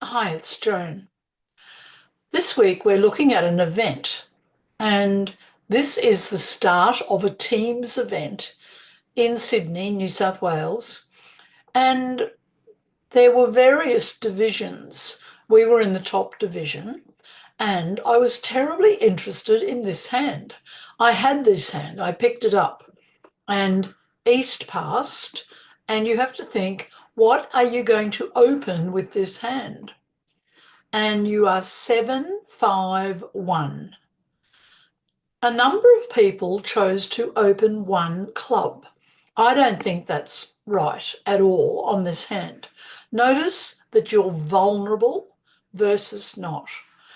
Hi, it's Joan. This week we're looking at an event, and this is the start of a Teams event in Sydney, New South Wales. And there were various divisions. We were in the top division, and I was terribly interested in this hand. I had this hand, I picked it up, and East passed, and you have to think, what are you going to open with this hand? And you are 751. A number of people chose to open one club. I don't think that's right at all on this hand. Notice that you're vulnerable versus not.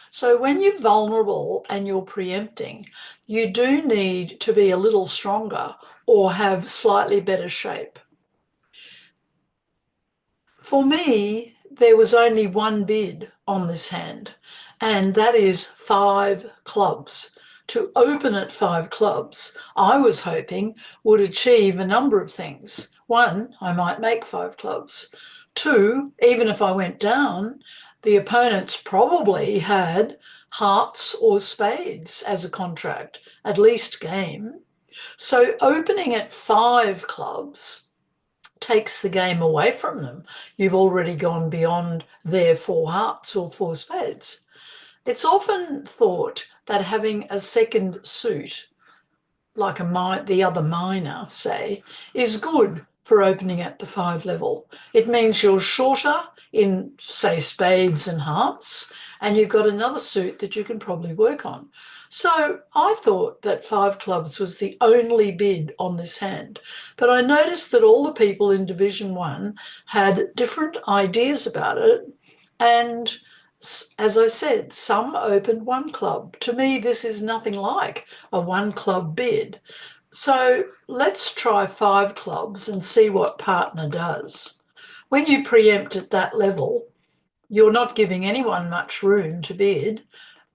So when you're vulnerable and you're preempting, you do need to be a little stronger or have slightly better shape. For me, there was only one bid on this hand, and that is five clubs. To open at five clubs, I was hoping would achieve a number of things. One, I might make five clubs. Two, even if I went down, the opponents probably had hearts or spades as a contract, at least game. So opening at five clubs takes the game away from them. You've already gone beyond their four hearts or four spades. It's often thought that having a second suit, like the other minor, say, is good for opening at the five level. It means you're shorter in, say, spades and hearts, and you've got another suit that you can probably work on. So I thought that five clubs was the only bid on this hand, but I noticed that all the people in Division One had different ideas about it, and as I said, some opened one club. To me, this is nothing like a one club bid. So let's try five clubs and see what partner does. When you preempt at that level, you're not giving anyone much room to bid,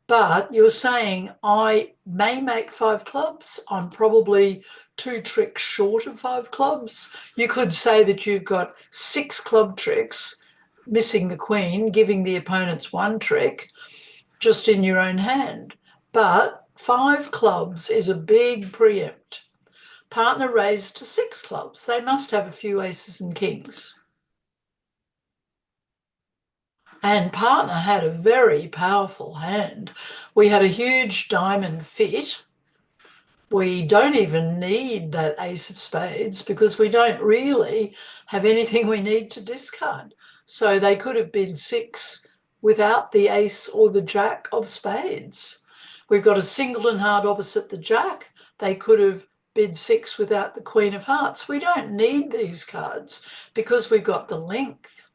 but you're saying, I may make five clubs. I'm probably two tricks short of five clubs. You could say that you've got six club tricks, missing the queen, giving the opponents one trick just in your own hand. But five clubs is a big preempt. Partner raised to six clubs. They must have a few aces and kings. And partner had a very powerful hand. We had a huge diamond fit. We don't even need that ace of spades because we don't really have anything we need to discard. So they could have bid six without the ace or the jack of spades. We've got a singleton heart opposite the jack. They could have bid six without the queen of hearts. We don't need these cards because we've got the length.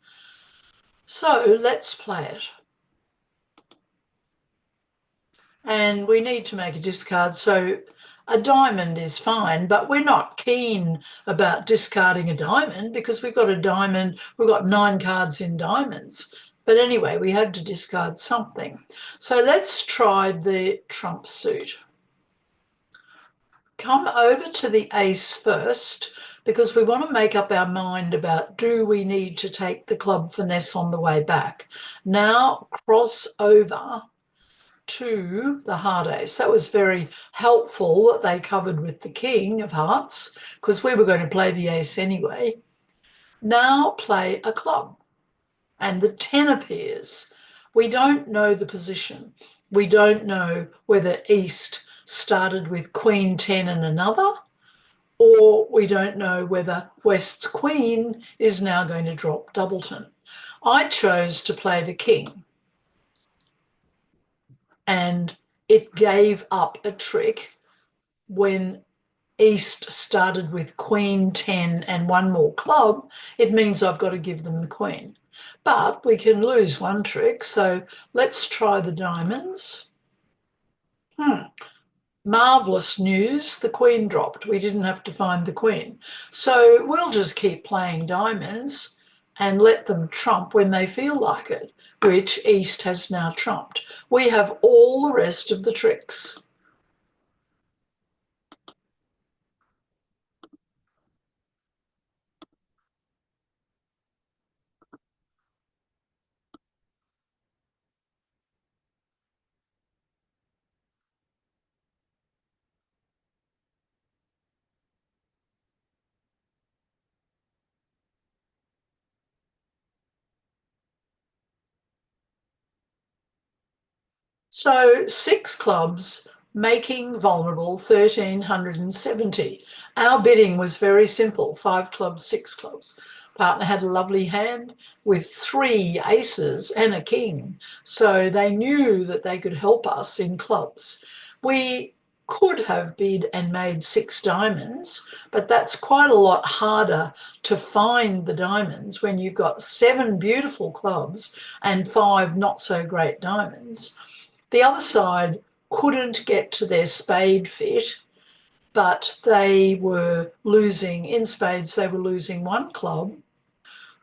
So let's play it. And we need to make a discard. So a diamond is fine, but we're not keen about discarding a diamond because we've got a diamond, we've got nine cards in diamonds. But anyway, we had to discard something. So let's try the trump suit. Come over to the ace first because we want to make up our mind about, do we need to take the club finesse on the way back? Now cross over to the heart ace. That was very helpful that they covered with the king of hearts because we were going to play the ace anyway. Now play a club and the 10 appears. We don't know the position. We don't know whether East started with queen 10 and another, or we don't know whether West's queen is now going to drop doubleton. I chose to play the king, and it gave up a trick when East started with queen 10 and one more club. It means I've got to give them the queen. But we can lose one trick, so let's try the diamonds. Marvellous news, the queen dropped. We didn't have to find the queen. So we'll just keep playing diamonds and let them trump when they feel like it, which East has now trumped. We have all the rest of the tricks. So 6 clubs making vulnerable 1,370. Our bidding was very simple, 5 clubs, 6 clubs. Partner had a lovely hand with 3 aces and a king. So they knew that they could help us in clubs. We could have bid and made 6 diamonds, but that's quite a lot harder to find the diamonds when you've got 7 beautiful clubs and 5 not so great diamonds. The other side couldn't get to their spade fit, but they were losing in spades. They were losing 1 club.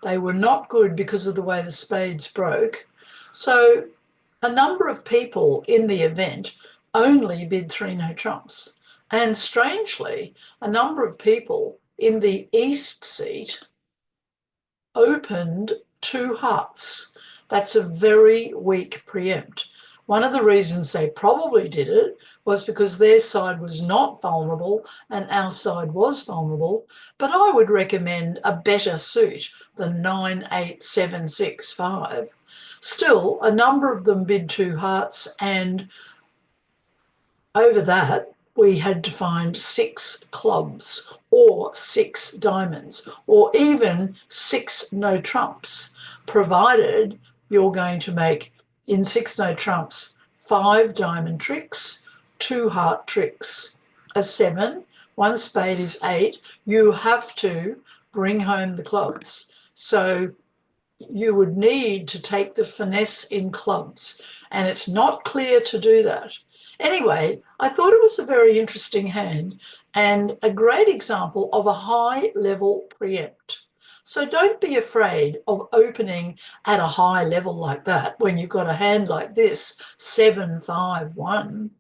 They were not good because of the way the spades broke. So a number of people in the event only bid 3 no trumps. And strangely, a number of people in the east seat opened 2 hearts. That's a very weak preempt. One of the reasons they probably did it was because their side was not vulnerable and our side was vulnerable. But I would recommend a better suit than 9, 8, 7, 6, 5. Still, a number of them bid 2 hearts, and over that, we had to find 6 clubs or 6 diamonds or even 6 no trumps, provided you're going to make in 6 no trumps 5 diamond tricks, 2 heart tricks, a 7, 1 spade is 8. You have to bring home the clubs. So you would need to take the finesse in clubs, and it's not clear to do that. Anyway, I thought it was a very interesting hand and a great example of a high level preempt. So don't be afraid of opening at a high level like that when you've got a hand like this, 7, 5, 1.